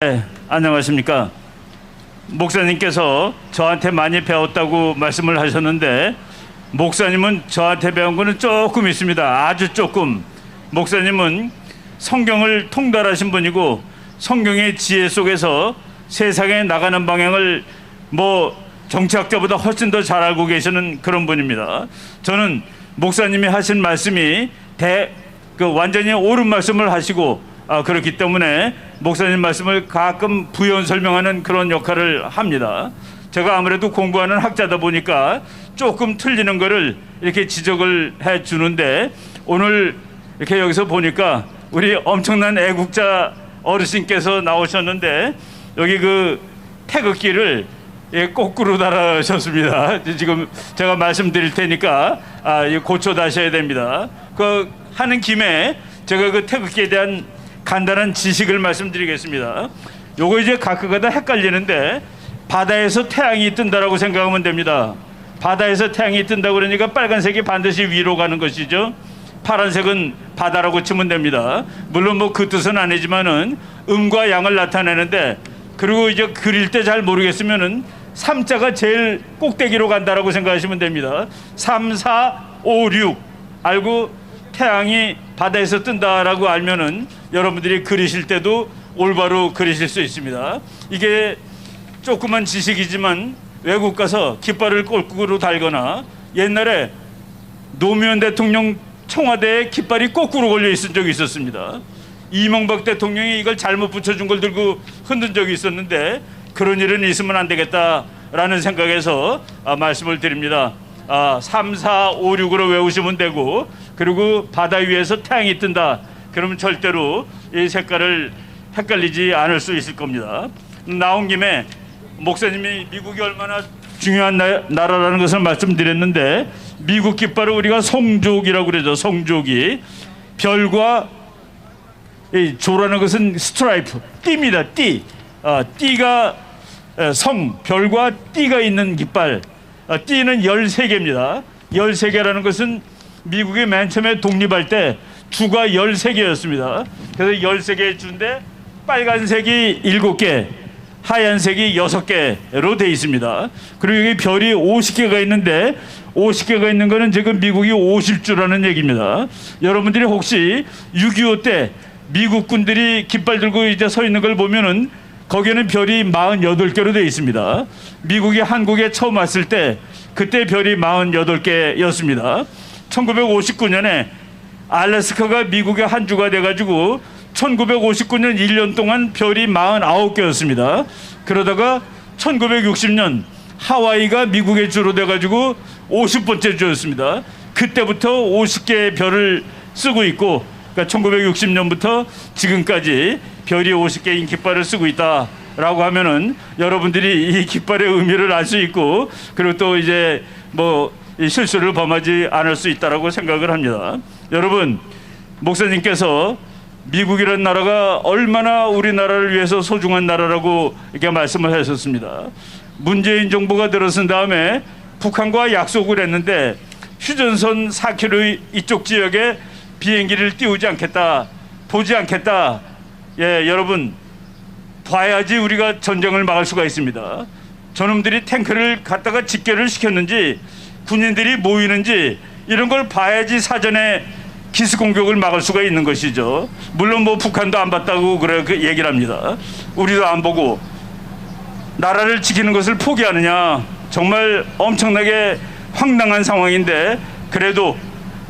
네, 안녕하십니까. 목사님께서 저한테 많이 배웠다고 말씀을 하셨는데, 목사님은 저한테 배운 거는 조금 있습니다. 아주 조금. 목사님은 성경을 통달하신 분이고 성경의 지혜 속에서 세상에 나가는 방향을 정치학자보다 훨씬 더 잘 알고 계시는 그런 분입니다. 저는 목사님이 하신 말씀이 완전히 옳은 말씀을 하시고 그렇기 때문에 목사님 말씀을 가끔 부연 설명하는 그런 역할을 합니다. 제가 아무래도 공부하는 학자다 보니까 조금 틀리는 거를 이렇게 지적을 해 주는데, 오늘 이렇게 여기서 보니까 우리 엄청난 애국자 어르신께서 나오셨는데, 여기 그 태극기를 거꾸로 달아셨습니다. 지금 제가 말씀드릴 테니까 고쳐 다셔야 됩니다. 그 하는 김에 제가 그 태극기에 대한 간단한 지식을 말씀드리겠습니다. 요거 이제 각각가 다 헷갈리는데, 바다에서 태양이 뜬다라고 생각하면 됩니다. 바다에서 태양이 뜬다 그러니까 빨간색이 반드시 위로 가는 것이죠. 파란색은 바다라고 치면 됩니다. 물론 그 뜻은 아니지만은 음과 양을 나타내는데, 그리고 이제 그릴 때 잘 모르겠으면은 3자가 제일 꼭대기로 간다라고 생각하시면 됩니다. 3, 4, 5, 6 알고 태양이 바다에서 뜬다라고 알면은 여러분들이 그리실 때도 올바로 그리실 수 있습니다. 이게 조그만 지식이지만 외국 가서 깃발을 거꾸로 달거나, 옛날에 노무현 대통령 청와대에 깃발이 거꾸로 걸려 있은 적이 있었습니다. 이명박 대통령이 이걸 잘못 붙여준 걸 들고 흔든 적이 있었는데, 그런 일은 있으면 안 되겠다라는 생각에서 말씀을 드립니다. 3, 4, 5, 6으로 외우시면 되고, 그리고 바다 위에서 태양이 뜬다 그러면 절대로 이 색깔을 헷갈리지 않을 수 있을 겁니다. 나온 김에 목사님이 미국이 얼마나 중요한 나라라는 것을 말씀드렸는데, 미국 깃발을 우리가 성족이라고 그러죠. 성족이 별과 조라는 것은 스트라이프, 띠입니다. 띠. 띠가 별과 띠가 있는 깃발. 띠는 13개입니다. 13개라는 것은 미국이 맨 처음에 독립할 때 주가 13개였습니다. 그래서 13개의 주인데 빨간색이 7개, 하얀색이 6개로 되어 있습니다. 그리고 여기 별이 50개가 있는데, 50개가 있는 거는 지금 미국이 50주라는 얘기입니다. 여러분들이 혹시 6.25 때 미국 군들이 깃발 들고 이제 서 있는 걸 보면은 거기에는 별이 48개로 되어 있습니다. 미국이 한국에 처음 왔을 때 그때 별이 48개였습니다. 1959년에 알래스카가 미국의 한 주가 돼가지고 1959년 1년 동안 별이 49개였습니다. 그러다가 1960년 하와이가 미국의 주로 돼가지고 50번째 주였습니다. 그때부터 50개의 별을 쓰고 있고, 그러니까 1960년부터 지금까지 별이 50개인 깃발을 쓰고 있다라고 하면은 여러분들이 이 깃발의 의미를 알 수 있고, 그리고 또 이제 실수를 범하지 않을 수 있다라고 생각을 합니다. 여러분, 목사님께서 미국이라는 나라가 얼마나 우리나라를 위해서 소중한 나라라고 이렇게 말씀을 하셨습니다. 문재인 정부가 들어선 다음에 북한과 약속을 했는데, 휴전선 4km 이쪽 지역에 비행기를 띄우지 않겠다, 보지 않겠다. 여러분, 봐야지 우리가 전쟁을 막을 수가 있습니다. 저놈들이 탱크를 갖다가 집결을 시켰는지, 군인들이 모이는지, 이런 걸 봐야지 사전에 기습 공격을 막을 수가 있는 것이죠. 물론 북한도 안 봤다고 그 얘기를 합니다. 우리도 안 보고 나라를 지키는 것을 포기하느냐, 정말 엄청나게 황당한 상황인데, 그래도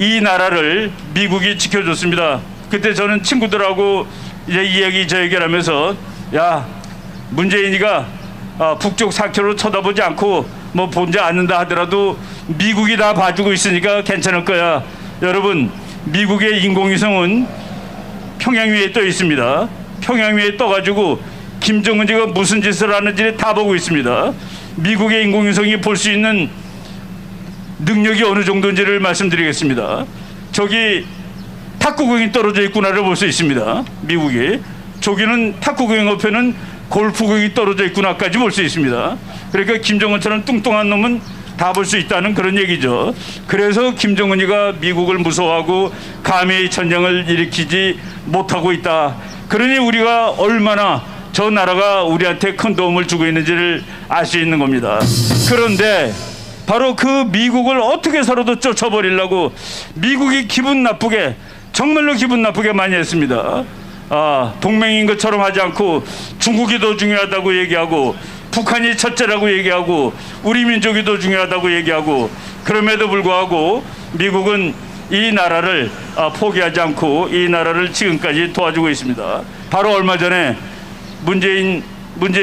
이 나라를 미국이 지켜줬습니다. 그때 저는 친구들하고 이제 이 얘기 저 얘기를 하면서, 야, 문재인이가 북쪽 4km 쳐다보지 않고 보지 않는다 하더라도 미국이 다 봐주고 있으니까 괜찮을 거야. 여러분, 미국의 인공위성은 평양 위에 떠 있습니다. 평양 위에 떠가지고 김정은이가 무슨 짓을 하는지 다 보고 있습니다. 미국의 인공위성이 볼 수 있는 능력이 어느 정도인지를 말씀드리겠습니다. 저기 탁구공이 떨어져 있구나를 볼 수 있습니다. 미국이. 저기는 탁구공 옆에는 골프공이 떨어져 있구나까지 볼 수 있습니다. 그러니까 김정은처럼 뚱뚱한 놈은 다 볼 수 있다는 그런 얘기죠. 그래서 김정은이가 미국을 무서워하고 감히 전쟁을 일으키지 못하고 있다. 그러니 우리가 얼마나 저 나라가 우리한테 큰 도움을 주고 있는지를 알 수 있는 겁니다. 그런데 바로 그 미국을 어떻게 서로도 쫓아버리려고 미국이 기분 나쁘게, 정말로 기분 나쁘게 많이 했습니다. 동맹인 것처럼 하지 않고 중국이 더 중요하다고 얘기하고, 북한이 첫째라고 얘기하고, 우리 민족이 더 중요하다고 얘기하고, 그럼에도 불구하고 미국은 이 나라를 포기하지 않고 이 나라를 지금까지 도와주고 있습니다. 바로 얼마 전에 문재인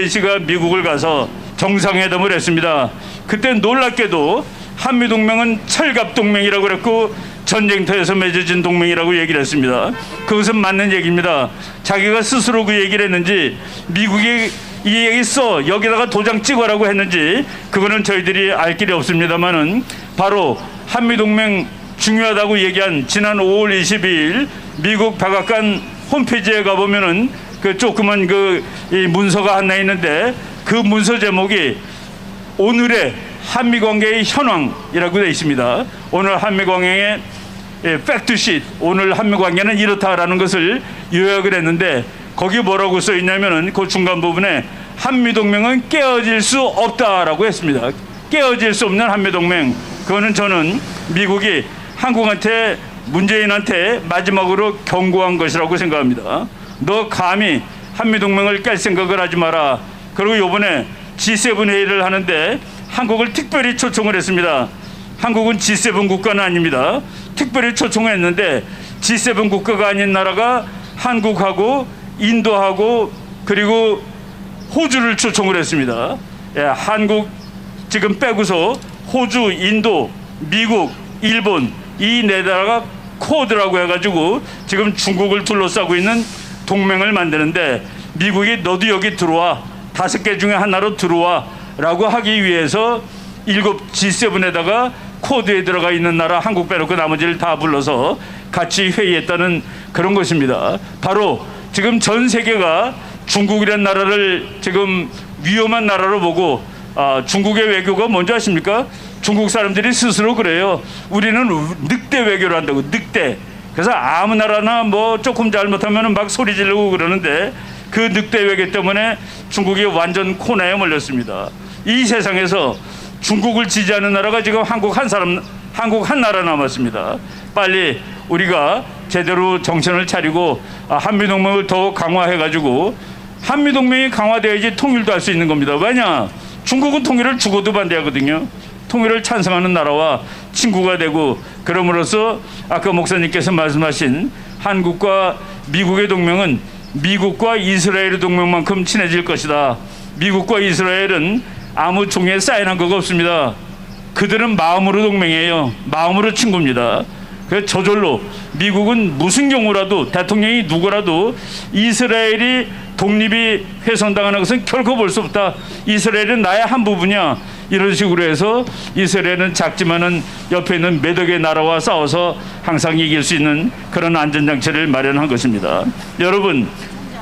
씨가 미국을 가서 정상회담을 했습니다. 그때 놀랍게도 한미동맹은 철갑동맹이라고 그랬고 전쟁터에서 맺어진 동맹이라고 얘기를 했습니다. 그것은 맞는 얘기입니다. 자기가 스스로 그 얘기를 했는지, 미국이 이 얘기 써 여기다가 도장 찍어라고 했는지, 그거는 저희들이 알 길이 없습니다만은, 바로 한미동맹 중요하다고 얘기한 지난 5월 22일 미국 백악관 홈페이지에 가보면은 그 조그만 이 문서가 하나 있는데, 그 문서 제목이 오늘의 한미관계의 현황이라고 되어 있습니다. 오늘 한미관계의 팩트시트, 오늘 한미관계는 이렇다라는 것을 요약을 했는데, 거기 뭐라고 써 있냐면은 그 중간 부분에 한미동맹은 깨어질 수 없다라고 했습니다. 깨어질 수 없는 한미동맹. 그거는 저는 미국이 한국한테, 문재인한테 마지막으로 경고한 것이라고 생각합니다. 너 감히 한미동맹을 깰 생각을 하지 마라. 그리고 이번에 G7 회의를 하는데 한국을 특별히 초청을 했습니다. 한국은 G7 국가는 아닙니다. 특별히 초청을 했는데 G7 국가가 아닌 나라가 한국하고 인도하고 그리고 호주를 초청을 했습니다. 한국 지금 빼고서 호주, 인도, 미국, 일본 이 네 나라가 코드라고 해가지고 지금 중국을 둘러싸고 있는 동맹을 만드는데, 미국이 너도 여기 들어와, 5개 중에 하나로 들어와 라고 하기 위해서 7G7에다가 코드에 들어가 있는 나라 한국 빼놓고 나머지를 다 불러서 같이 회의했다는 그런 것입니다. 바로 지금 전 세계가 중국이라는 나라를 지금 위험한 나라로 보고, 중국의 외교가 뭔지 아십니까? 중국 사람들이 스스로 그래요. 우리는 늑대 외교를 한다고, 늑대. 그래서 아무 나라나 뭐 조금 잘못하면 막 소리 지르고 그러는데, 그 늑대 외교 때문에 중국이 완전 코너에 몰렸습니다. 이 세상에서 중국을 지지하는 나라가 지금 한국 한 나라 남았습니다. 빨리 우리가 제대로 정신을 차리고 한미동맹을 더 강화해가지고, 한미동맹이 강화돼야지 통일도 할 수 있는 겁니다. 왜냐? 중국은 통일을 죽어도 반대하거든요. 통일을 찬성하는 나라와 친구가 되고, 그럼으로써 아까 목사님께서 말씀하신 한국과 미국의 동맹은 미국과 이스라엘의 동맹만큼 친해질 것이다. 미국과 이스라엘은 아무 종이에 사인한 거가 없습니다. 그들은 마음으로 동맹이에요. 마음으로 친구입니다. 그래서 저절로 미국은 무슨 경우라도, 대통령이 누구라도 이스라엘이 독립이 훼손당하는 것은 결코 볼 수 없다. 이스라엘은 나의 한 부분이야. 이런 식으로 해서 이스라엘은 작지만은 옆에 있는 몇 억의 나라와 싸워서 항상 이길 수 있는 그런 안전장치를 마련한 것입니다. 여러분,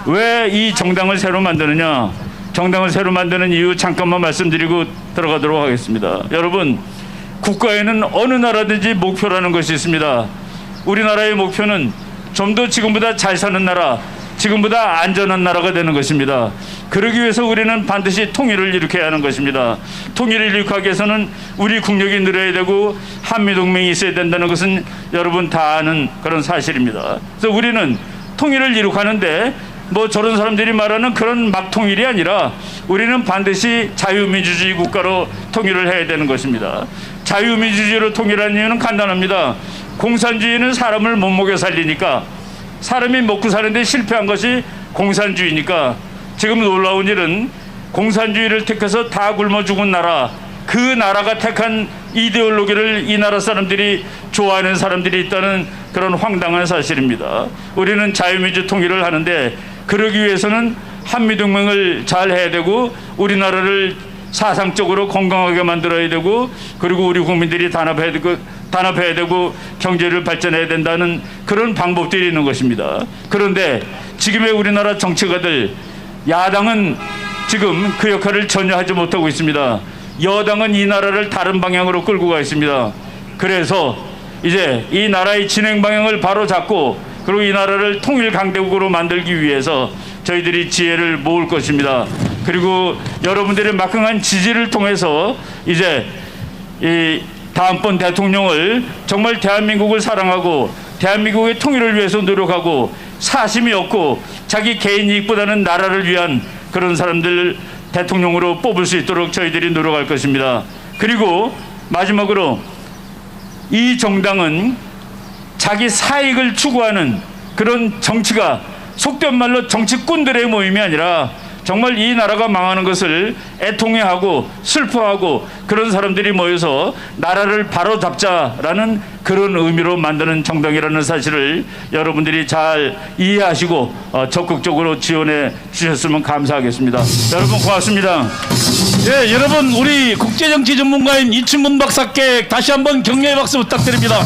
왜 이 정당을 새로 만드느냐? 정당을 새로 만드는 이유 잠깐만 말씀드리고 들어가도록 하겠습니다. 여러분, 국가에는 어느 나라든지 목표라는 것이 있습니다. 우리나라의 목표는 좀 더 지금보다 잘 사는 나라, 지금보다 안전한 나라가 되는 것입니다. 그러기 위해서 우리는 반드시 통일을 일으켜야 하는 것입니다. 통일을 일으키기 위해서는 우리 국력이 늘어야 되고 한미동맹이 있어야 된다는 것은 여러분 다 아는 그런 사실입니다. 그래서 우리는 통일을 이룩하는데 뭐 저런 사람들이 말하는 그런 막 통일이 아니라 우리는 반드시 자유민주주의 국가로 통일을 해야 되는 것입니다. 자유민주주의로 통일하는 이유는 간단합니다. 공산주의는 사람을 못 먹여 살리니까, 사람이 먹고 사는데 실패한 것이 공산주의니까, 지금 놀라운 일은 공산주의를 택해서 다 굶어 죽은 나라, 그 나라가 택한 이데올로기를 이 나라 사람들이 좋아하는 사람들이 있다는 그런 황당한 사실입니다. 우리는 자유민주 통일을 하는데 그러기 위해서는 한미동맹을 잘 해야 되고, 우리나라를 사상적으로 건강하게 만들어야 되고, 그리고 우리 국민들이 단합해야 되고 경제를 발전해야 된다는 그런 방법들이 있는 것입니다. 그런데 지금의 우리나라 정치가들, 야당은 지금 그 역할을 전혀 하지 못하고 있습니다. 여당은 이 나라를 다른 방향으로 끌고 가 있습니다. 그래서 이제 이 나라의 진행 방향을 바로 잡고, 그리고 이 나라를 통일 강대국으로 만들기 위해서 저희들이 지혜를 모을 것입니다. 그리고 여러분들의 막강한 지지를 통해서 이제 이 다음번 대통령을 정말 대한민국을 사랑하고 대한민국의 통일을 위해서 노력하고 사심이 없고 자기 개인 이익보다는 나라를 위한 그런 사람들 대통령으로 뽑을 수 있도록 저희들이 노력할 것입니다. 그리고 마지막으로 이 정당은 자기 사익을 추구하는 그런 정치가 속된 말로 정치꾼들의 모임이 아니라 정말 이 나라가 망하는 것을 애통해하고 슬퍼하고 그런 사람들이 모여서 나라를 바로잡자라는 그런 의미로 만드는 정당이라는 사실을 여러분들이 잘 이해하시고 적극적으로 지원해 주셨으면 감사하겠습니다. 여러분 고맙습니다. 예, 여러분 우리 국제정치 전문가인 이춘문 박사께 다시 한번 격려의 박수 부탁드립니다.